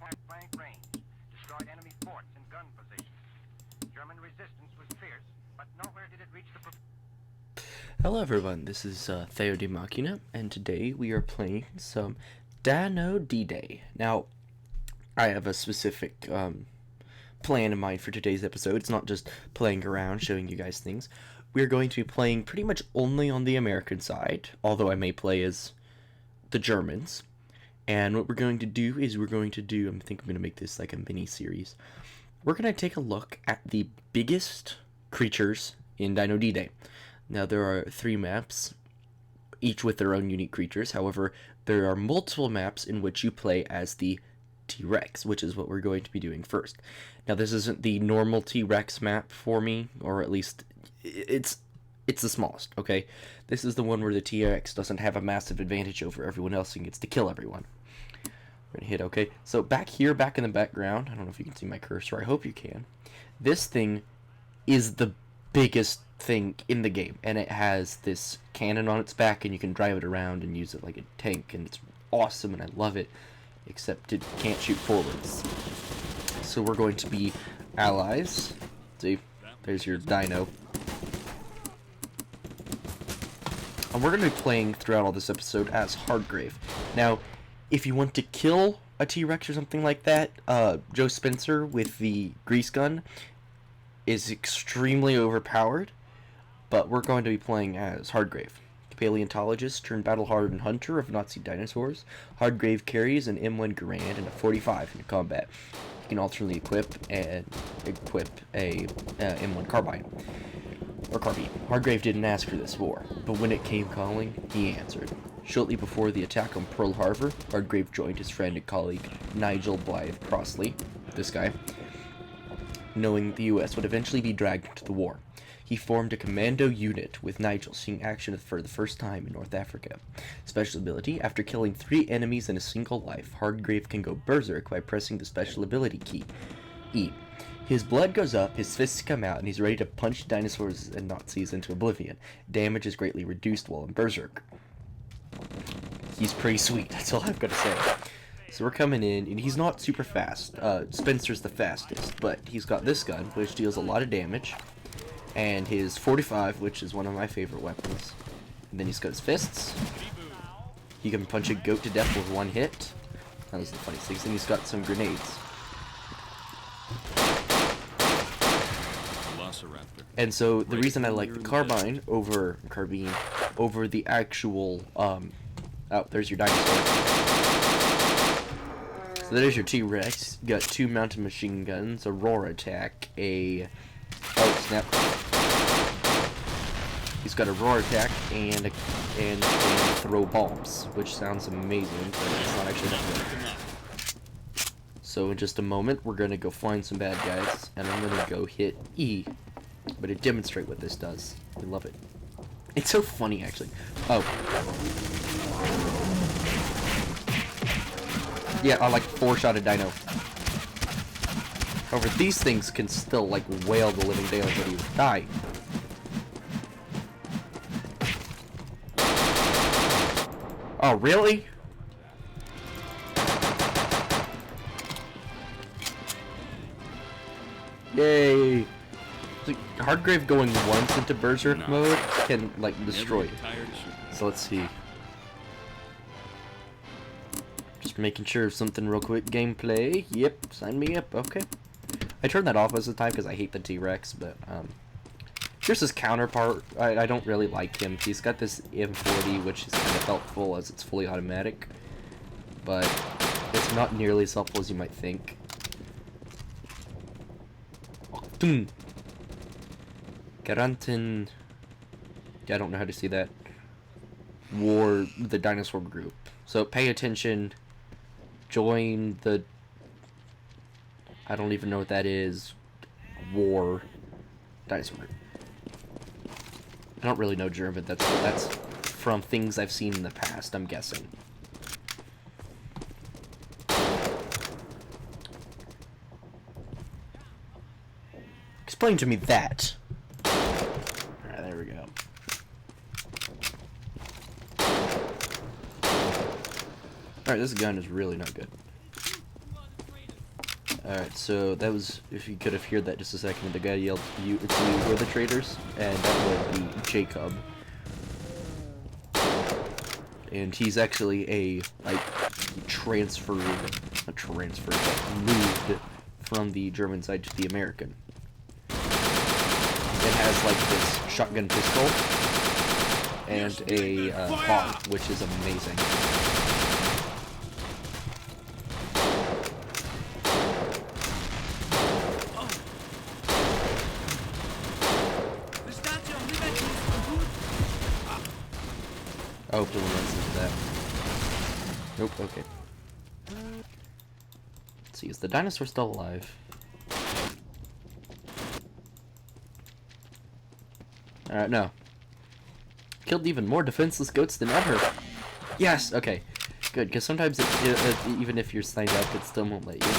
at flank range, destroyed enemy forts and gun positions. German resistance was fierce, but nowhere did it reach the... Hello everyone, this is Theo D Machina, and today we are playing some Dino D. Now, I have a specific plan in mind for today's episode. It's not just playing around, showing you guys things. We're going to be playing pretty much only on the American side, although I may play as the Germans. And what we're going to do is I think I'm going to make this like a mini-series. We're going to take a look at the biggest creatures in Dino D. Now, there are 3 maps, each with their own unique creatures. However, there are multiple maps in which you play as the T-Rex, which is what we're going to be doing first. Now, this isn't the normal T-Rex map for me, or at least it's the smallest, okay? This is the one where the T-Rex doesn't have a massive advantage over everyone else and gets to kill everyone. We're gonna hit okay. So back here, back in the background, I don't know if you can see my cursor, I hope you can. This thing is the biggest thing in the game, and it has this cannon on its back, and you can drive it around and use it like a tank, and it's awesome, and I love it, except it can't shoot forwards. So we're going to be allies. See, there's your dino. And we're going to be playing throughout all this episode as Hardgrave. Now, if you want to kill a T-Rex or something like that, Joe Spencer with the grease gun is extremely overpowered, but we're going to be playing as Hardgrave, paleontologist turned battle-hardened hunter of Nazi dinosaurs. Hardgrave carries an M1 Garand and a 45 in combat. You can alternately equip a M1 carbine or carbine. Hardgrave didn't ask for this war, but when it came calling, he answered. Shortly before the attack on Pearl Harbor, Hardgrave joined his friend and colleague Nigel Blythe Crossley, this guy, knowing the U.S. would eventually be dragged into the war. He formed a commando unit with Nigel seeing action for the first time in North Africa. Special ability: after killing 3 enemies in a single life, Hardgrave can go berserk by pressing the special ability key, E. His blood goes up, his fists come out, and he's ready to punch dinosaurs and Nazis into oblivion. Damage is greatly reduced while in berserk. He's pretty sweet, that's all I've got to say. So we're coming in, and he's not super fast. Spencer's the fastest, but he's got this gun, which deals a lot of damage, and his 45, which is one of my favorite weapons. And then he's got his fists. He can punch a goat to death with 1 hit. That was the funniest thing. And he's got some grenades. And so the reason I like the carbine over the actual oh, there's your dinosaur. So there's your T-Rex. You got 2 mounted machine guns, a roar attack, oh snap. He's got a roar attack and can throw bombs, which sounds amazing, but it's not actually that good. So in just a moment, we're gonna go find some bad guys, and I'm gonna go hit E. But to demonstrate what this does. I love it. It's so funny, actually. Oh. Yeah, I like 4-shotted dino. However, these things can still, like, wail the living daylights out of you. Die. Oh, really? Yay. Hardgrave going once into berserk mode can, like, destroy it. So let's see. Just making sure of something real quick. Gameplay. Yep, sign me up. Okay. I turned that off most of the time because I hate the T-Rex, but, here's his counterpart. I don't really like him. He's got this M40, which is kind of helpful as it's fully automatic, but it's not nearly as helpful as you might think. Garanten. Yeah, I don't know how to say that. War the dinosaur group. So pay attention. Join the. I don't even know what that is. War dinosaur group. I don't really know German. That's from things I've seen in the past, I'm guessing. Explain to me that. Alright, there we go. Alright, this gun is really not good. Alright, so that was, if you could have heard that just a second, the guy yelled, it's you, we're the traitors, and that would be Jacob. And he's actually a, like, moved from the German side to the American. It has, like, this shotgun pistol and a bomb, which is amazing. Oh, the one runs into that. Nope, okay. Let's see, is the dinosaur still alive? Alright, no. Killed even more defenseless goats than ever. Yes, okay. Good, because sometimes even if you're signed up, it still won't let you.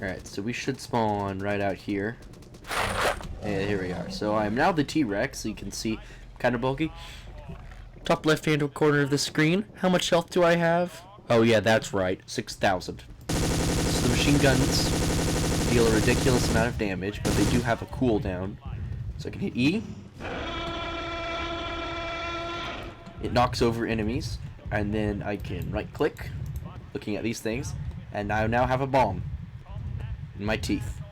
Alright, so we should spawn right out here. And here we are. So I am now the T-Rex, so you can see, kind of bulky. Top left-hand corner of the screen. How much health do I have? Oh yeah, that's right, 6,000. So the machine guns deal a ridiculous amount of damage, but they do have a cooldown. So I can hit E. It knocks over enemies, and then I can right-click, looking at these things, and I now have a bomb in my teeth.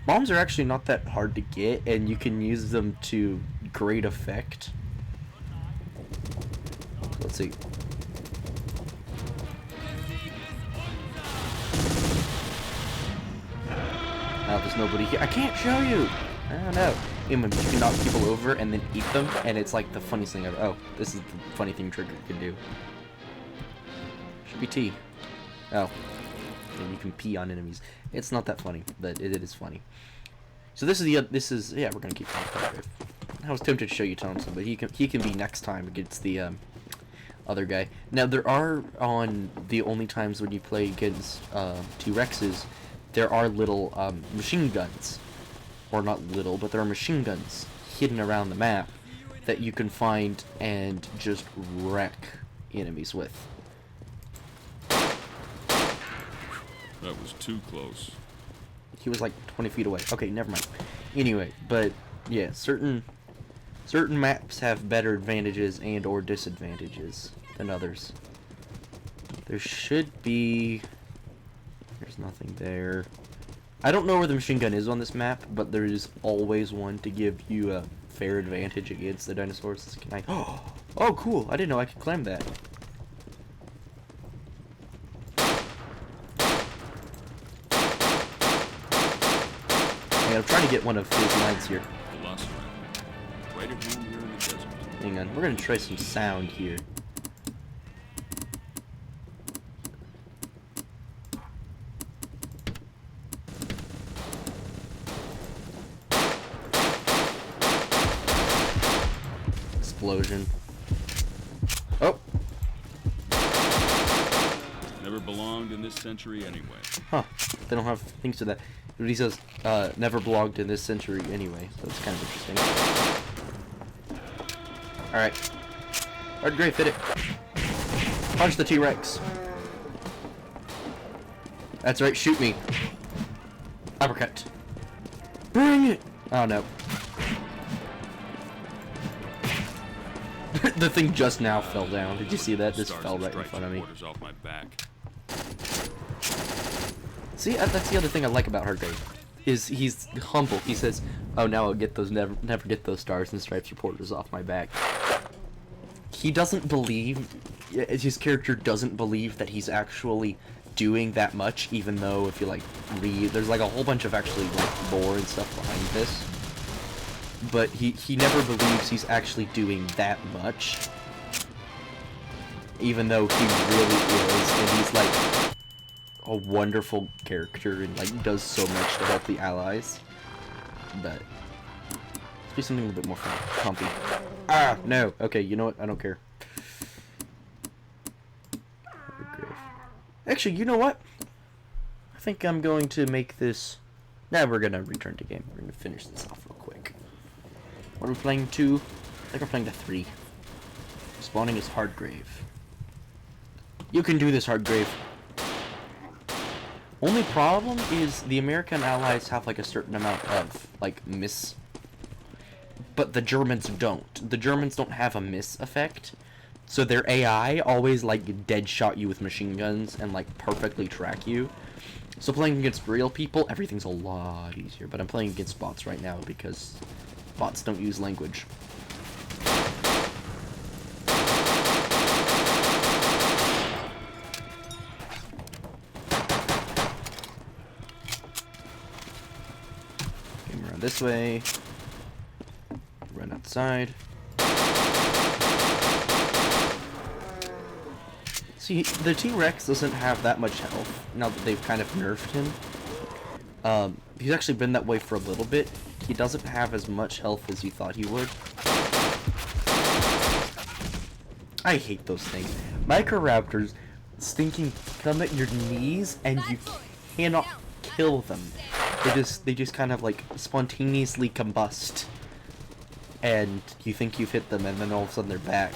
Bombs are actually not that hard to get, and you can use them to great effect. Let's see. Oh, there's nobody here. I can't show you! I don't know. You can knock people over and then eat them, and it's like the funniest thing ever. Oh, this is the funny thing Trigger can do. Should be T. Oh. And you can pee on enemies. It's not that funny, but it is funny. So yeah, we're gonna keep going. I was tempted to show you Thompson, but he can be next time against the other guy. Now there are, on the only times when you play against T-Rexes, there are little machine guns, or not little, but there are machine guns hidden around the map that you can find and just wreck enemies with. That was too close. He was like 20 feet away. Okay, never mind. Anyway, but yeah, certain maps have better advantages and or disadvantages than others. There should be... There's nothing there. I don't know where the machine gun is on this map, but there is always one to give you a fair advantage against the dinosaurs. Can I... Oh, cool! I didn't know I could climb that. I'm trying to get one of his lines here. Right at home here in the desert. Hang on, we're gonna try some sound here. Explosion. Oh! Never belonged in this century anyway. Huh. They don't have things to that. But he says, never belonged in this century anyway. So that's kind of interesting. Alright. Alright, great, fit it. Punch the T-Rex. That's right, shoot me. Uppercut. Bring it! Oh no. The thing just now fell down. Did you see that? This fell right in front of me. Off my back. See, that's the other thing I like about Hargrave, is he's humble. He says, "Oh, now I'll get those never get those stars and stripes reporters off my back." He doesn't believe, his character doesn't believe that he's actually doing that much, even though if you like read, there's like a whole bunch of actually like lore and stuff behind this. But he never believes he's actually doing that much, even though he really is, and he's like a wonderful character and like does so much to help the allies. But let's do something a little bit more comfy. Ah, no. Okay, you know what? I don't care. Actually, you know what? I think I'm going to make this... Nah, we're gonna return to game. We're gonna finish this off real quick. What are we playing 2? I think we're playing to 3. Spawning is Hardgrave. You can do this, Hardgrave. Only problem is the American allies have like a certain amount of like miss, but the Germans don't. The Germans don't have a miss effect, so their AI always like dead shot you with machine guns and like perfectly track you. So playing against real people, everything's a lot easier. But I'm playing against bots right now because bots don't use language. Came around this way. Run outside. See, the T-Rex doesn't have that much health, now that they've kind of nerfed him. He's actually been that way for a little bit. He doesn't have as much health as you thought he would. I hate those things. Microraptors stinking come at your knees and you cannot kill them. They just kind of like spontaneously combust. And you think you've hit them and then all of a sudden they're back.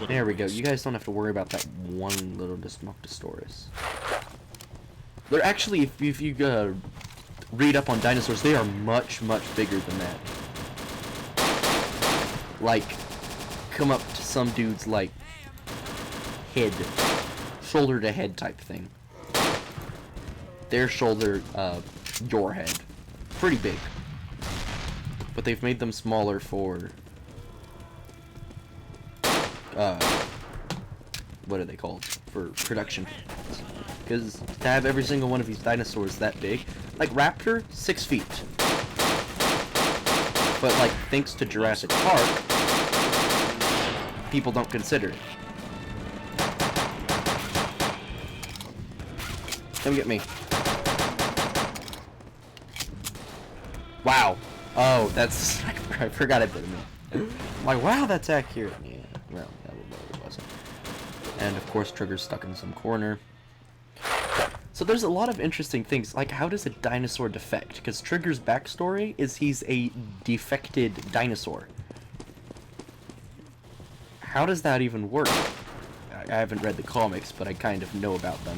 There we go. You guys don't have to worry about that one little Desmoctosaurus. They're actually, if you read up on dinosaurs, they are much, much bigger than that. Like, come up to some dude's, like, head. Shoulder to head type thing. Their shoulder, your head. Pretty big. But they've made them smaller for... what are they called? For production. Because to have every single one of these dinosaurs that big, like Raptor, 6 feet. But like, thanks to Jurassic Park, people don't consider it. Come get me. Wow. Oh, that's... I forgot I put him in. I'm like, wow, that's accurate. Yeah, well, that it wasn't. And of course, Trigger's stuck in some corner. So there's a lot of interesting things, like how does a dinosaur defect? Because Trigger's backstory is he's a defected dinosaur. How does that even work? I haven't read the comics, but I kind of know about them.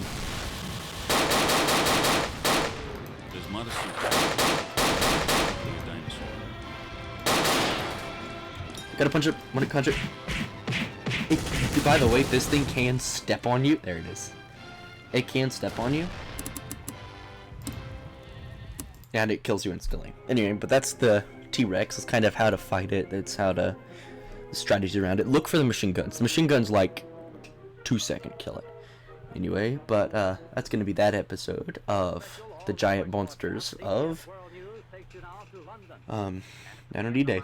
There's modesty. Gotta punch it. Wanna punch it? By the way, this thing can step on you. There it is. It can step on you. And it kills you instantly. Anyway, but that's the T-Rex. It's kind of how to fight it. It's how to... the strategy around it. Look for the machine guns. The machine guns, like, 2-second kill it. Anyway, but that's gonna be that episode of the giant monsters of Dino D Day.